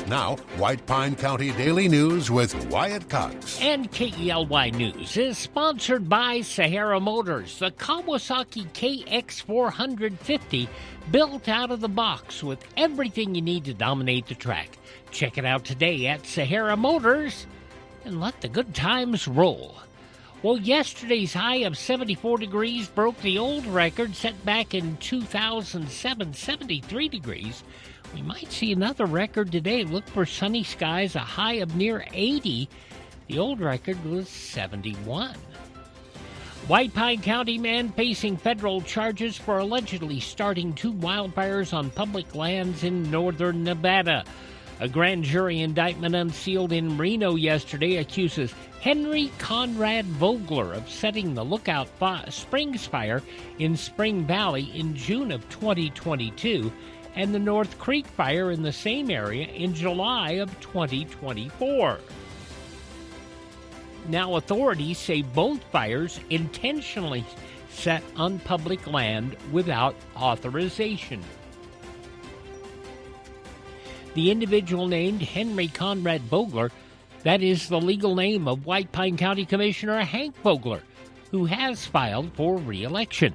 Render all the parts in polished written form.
Now, White Pine County Daily News with Wyatt Cox. And KELY News is sponsored by Sahara Motors, the Kawasaki KX450, built out of the box with everything you need to dominate the track. Check it out today at Sahara Motors and let the good times roll. Well, yesterday's high of 74 degrees broke the old record set back in 2007, 73 degrees. We might see another record today. Look for sunny skies, a high of near 80. The old record was 71. White Pine County man facing federal charges for allegedly starting 2 wildfires on public lands in northern Nevada. A grand jury indictment unsealed in Reno yesterday accuses Henry Conrad Vogler of setting the Lookout Springs fire in Spring Valley in June of 2022 and the North Creek fire in the same area in July of 2024. Now, authorities say both fires intentionally set on public land without authorization. The individual named Henry Conrad Vogler, that is the legal name of White Pine County Commissioner Hank Vogler, who has filed for re-election.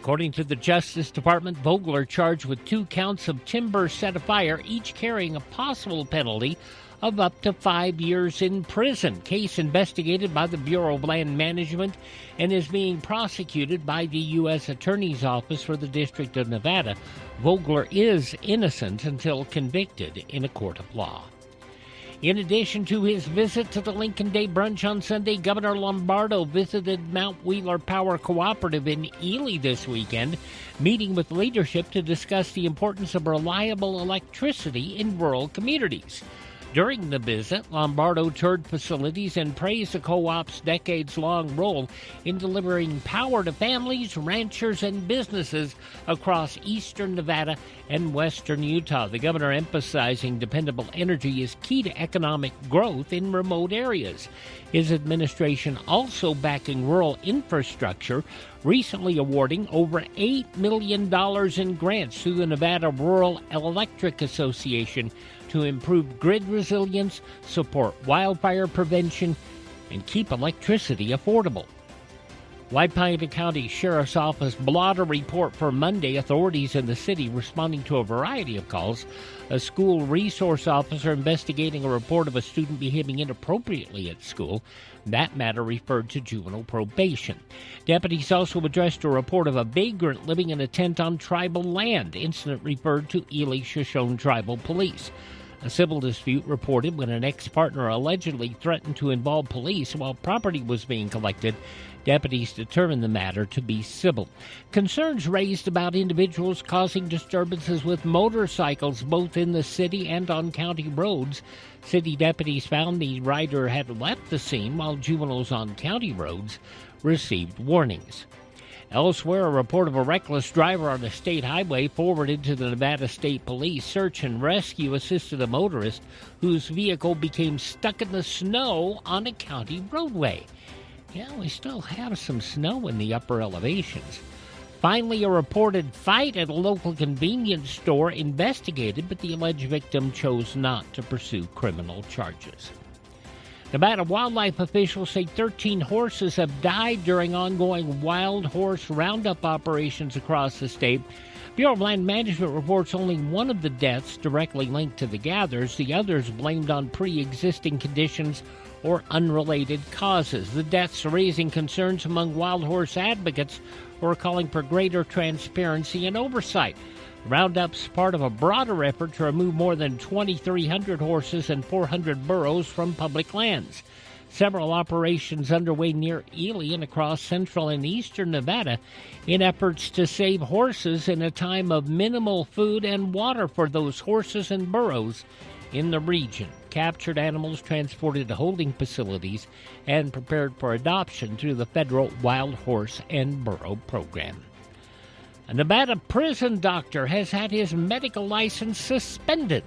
According to the Justice Department, Vogler charged with 2 counts of timber set afire, each carrying a possible penalty of up to 5 years in prison. Case investigated by the Bureau of Land Management and is being prosecuted by the U.S. Attorney's Office for the District of Nevada. Vogler is innocent until convicted in a court of law. In addition to his visit to the Lincoln Day Brunch on Sunday, Governor Lombardo visited Mount Wheeler Power Cooperative in Ely this weekend, meeting with leadership to discuss the importance of reliable electricity in rural communities. During the visit, Lombardo toured facilities and praised the co-op's decades-long role in delivering power to families, ranchers, and businesses across eastern Nevada and western Utah. The governor emphasizing dependable energy is key to economic growth in remote areas. His administration also backing rural infrastructure, recently awarding over $8 million in grants through the Nevada Rural Electric Association to improve grid resilience, support wildfire prevention, and keep electricity affordable. White Pine County Sheriff's Office Blotter report for Monday, authorities in the city responding to a variety of calls. A school resource officer investigating a report of a student behaving inappropriately at school. That matter referred to juvenile probation. Deputies also addressed a report of a vagrant living in a tent on tribal land. Incident referred to Ely-Shoshone Tribal Police. A civil dispute reported when an ex-partner allegedly threatened to involve police while property was being collected. Deputies determined the matter to be civil. Concerns raised about individuals causing disturbances with motorcycles both in the city and on county roads. City deputies found the rider had left the scene while juveniles on county roads received warnings. Elsewhere, a report of a reckless driver on a state highway forwarded to the Nevada State Police. Search and rescue assisted a motorist whose vehicle became stuck in the snow on a county roadway. Yeah, we still have some snow in the upper elevations. Finally, a reported fight at a local convenience store investigated, but the alleged victim chose not to pursue criminal charges. Nevada wildlife officials say 13 horses have died during ongoing Wild Horse Roundup operations across the state. Bureau of Land Management reports only one of the deaths directly linked to the gathers, the others blamed on pre-existing conditions or unrelated causes. The deaths raising concerns among wild horse advocates who are calling for greater transparency and oversight. Roundup's part of a broader effort to remove more than 2,300 horses and 400 burros from public lands. Several operations underway near Ely and across central and eastern Nevada in efforts to save horses in a time of minimal food and water for those horses and burros in the region. Captured animals transported to holding facilities and prepared for adoption through the federal Wild Horse and Burro program. A Nevada prison doctor has had his medical license suspended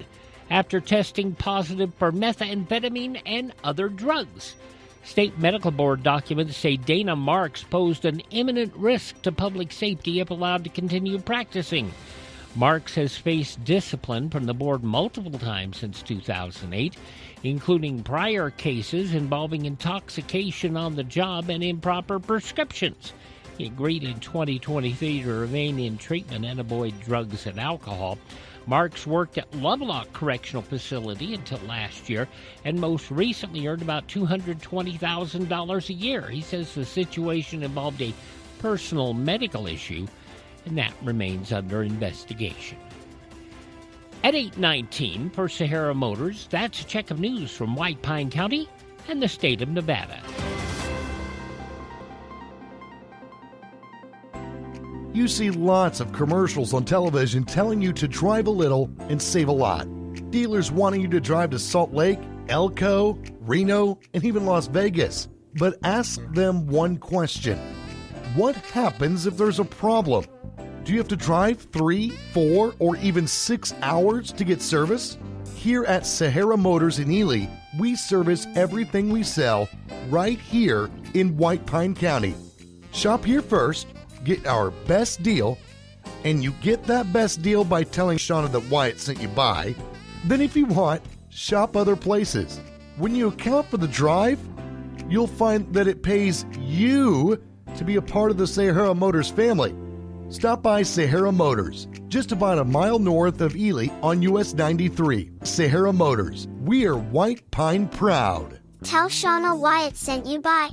after testing positive for methamphetamine and other drugs. State Medical Board documents say Dana Marks posed an imminent risk to public safety if allowed to continue practicing. Marks has faced discipline from the board multiple times since 2008, including prior cases involving intoxication on the job and improper prescriptions. He agreed in 2023 to remain in treatment and avoid drugs and alcohol. Marks worked at Lovelock Correctional Facility until last year and most recently earned about $220,000 a year. He says the situation involved a personal medical issue, and that remains under investigation. At 8:19 for Sahara Motors, that's a check of news from White Pine County and the state of Nevada. You see lots of commercials on television telling you to drive a little and save a lot. Dealers wanting you to drive to Salt Lake, Elko, Reno, and even Las Vegas. But ask them one question. What happens if there's a problem? Do you have to drive 3, 4, or even 6 hours to get service? Here at Sahara Motors in Ely, we service everything we sell right here in White Pine County. Shop here first, get our best deal, and you get that best deal by telling Shauna that Wyatt sent you by. Then if you want, shop other places. When you account for the drive, you'll find that it pays you to be a part of the Sahara Motors family. Stop by Sahara Motors, just about a mile north of Ely on US 93. Sahara Motors, we are White Pine proud. Tell Shauna Wyatt sent you by.